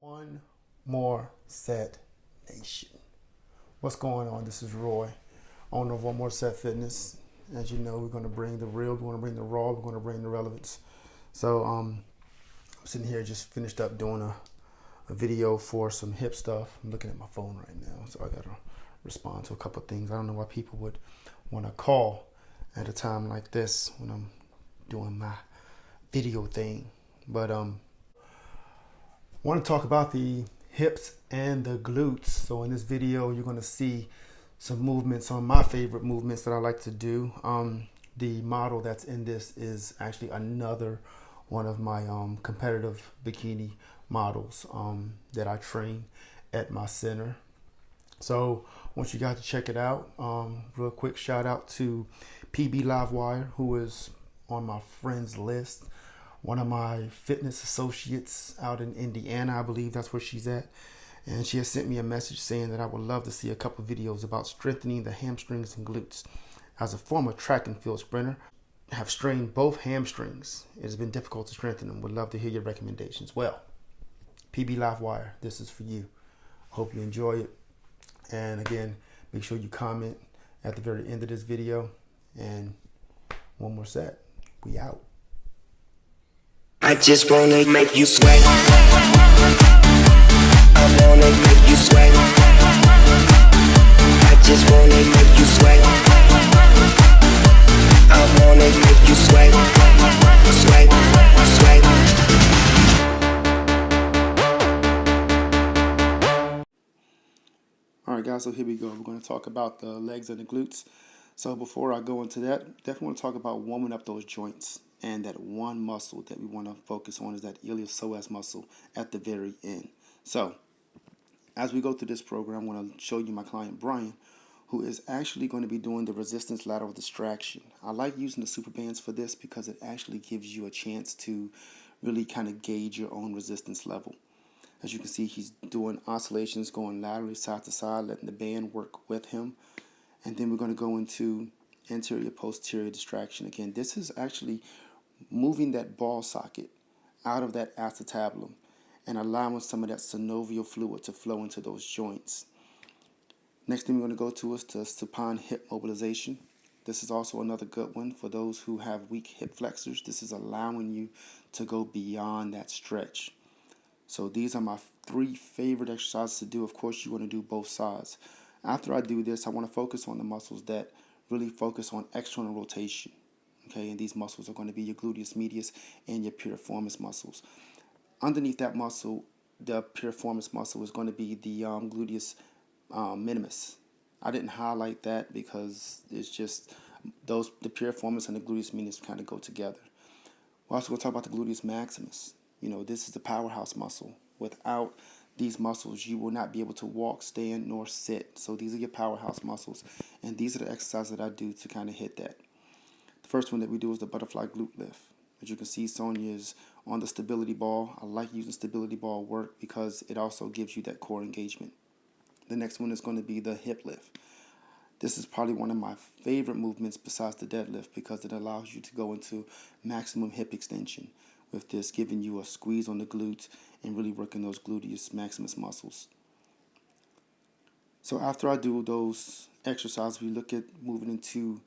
One more set, nation. What's going on? This is Roy, owner of One More Set Fitness. As you know, we're going to bring the real, we're going to bring the raw, we're going to bring the relevance. So I'm sitting here, just finished up doing a video for some hip stuff. I'm looking at my phone right now, so I got to respond to a couple of things. I don't know why people would want to call at a time like this when I'm doing my video thing. But I want to talk about the hips and the glutes. So in this video, you're going to see some movements, some of my favorite movements that I like to do. The model that's in this is actually another one of my competitive bikini models that I train at my center. So I want you guys to check it out. Real quick shout out to PB Livewire, who is on my friends list. One of my fitness associates out in Indiana, I believe that's where she's at. And she has sent me a message saying that I would love to see a couple videos about strengthening the hamstrings and glutes. As a former track and field sprinter, I have strained both hamstrings. It has been difficult to strengthen them. Would love to hear your recommendations. Well, PB Livewire, this is for you. Hope you enjoy it. And again, make sure you comment at the very end of this video. And one more set. We out. I just wanna make you sweat. I wanna make you sweat. I just wanna make you sweat. I wanna make you sweat. Sweat, sweat. All right, guys, so here we go. We're going to talk about the legs and the glutes. So before I go into that, definitely want to talk about warming up those joints. And that one muscle that we want to focus on is that iliopsoas muscle at the very end. So as we go through this program, I want to show you my client Brian, who is actually going to be doing the resistance lateral distraction. I like using the super bands for this because it actually gives you a chance to really kind of gauge your own resistance level. As you can see, he's doing oscillations, going laterally side to side, letting the band work with him. And then we're going to go into anterior posterior distraction. Again, this is actually moving that ball socket out of that acetabulum and allowing some of that synovial fluid to flow into those joints. Next thing we're going to go to is the supine hip mobilization. This is also another good one for those who have weak hip flexors. This is allowing you to go beyond that stretch. So these are my three favorite exercises to do. Of course, you want to do both sides. After I do this, I want to focus on the muscles that really focus on external rotation. Okay, and these muscles are going to be your gluteus medius and your piriformis muscles. Underneath that muscle, the piriformis muscle is going to be the gluteus minimus. I didn't highlight that because it's just the piriformis and the gluteus medius kind of go together. We're also going to talk about the gluteus maximus. You know, this is the powerhouse muscle. Without these muscles, you will not be able to walk, stand, nor sit. So these are your powerhouse muscles, and these are the exercises that I do to kind of hit that. First one that we do is the butterfly glute lift. As you can see, Sonia is on the stability ball. I like using stability ball work because it also gives you that core engagement. The next one is going to be the hip lift. This is probably one of my favorite movements besides the deadlift because it allows you to go into maximum hip extension with this giving you a squeeze on the glutes and really working those gluteus maximus muscles. So after I do those exercises, we look at moving into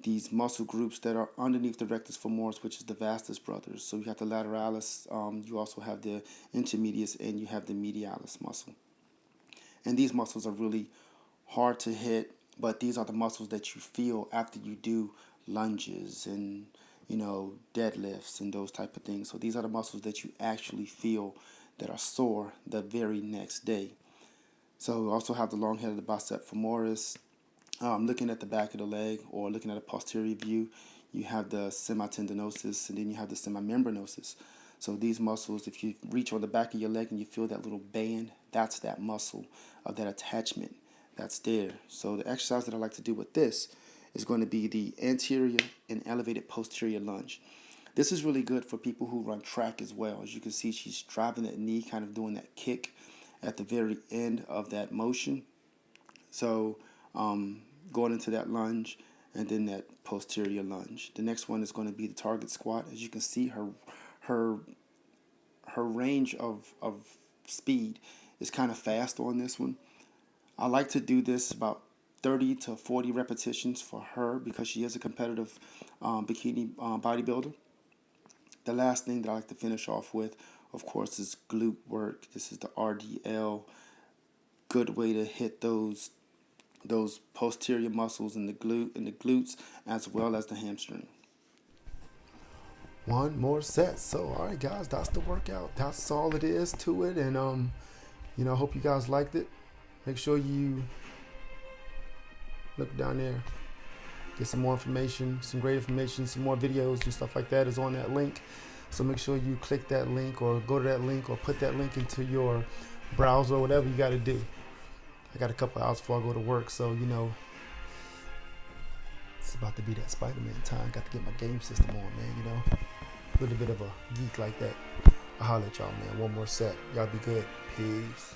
these muscle groups that are underneath the rectus femoris, which is the vastus brothers. So you have the lateralis, you also have the intermedius, and you have the medialis muscle. And these muscles are really hard to hit, but these are the muscles that you feel after you do lunges and, you know, deadlifts and those type of things. So these are the muscles that you actually feel that are sore the very next day. So we also have the long head of the bicep femoris. Looking at the back of the leg or looking at a posterior view, you have the semitendinosus and then you have the semimembranosus. So these muscles, if you reach on the back of your leg and you feel that little band, that's that muscle of that attachment that's there. So the exercise that I like to do with this is going to be the anterior and elevated posterior lunge. This is really good for people who run track as well. As you can see, she's driving that knee, kind of doing that kick at the very end of that motion. So going into that lunge and then that posterior lunge. The next one is going to be the target squat. As you can see, her range of speed. It's kind of fast on this one. I like to do this about 30 to 40 repetitions for her because she is a competitive bikini bodybuilder. The last thing that I like to finish off with, of course, is glute work. This is the RDL. Good way to hit those posterior muscles in the glutes as well as the hamstring. One more set. So, all right, guys, that's the workout. That's all it is to it. And I hope you guys liked it. Make sure you look down there, get some more information, some great information, some more videos and stuff like that is on that link. So make sure you click that link or go to that link or put that link into your browser or whatever you got to do. I got a couple hours before I go to work, so it's about to be that Spider-Man time. Got to get my game system on, man. A little bit of a geek like that. I'll holler at y'all, man. One more set. Y'all be good. Peace.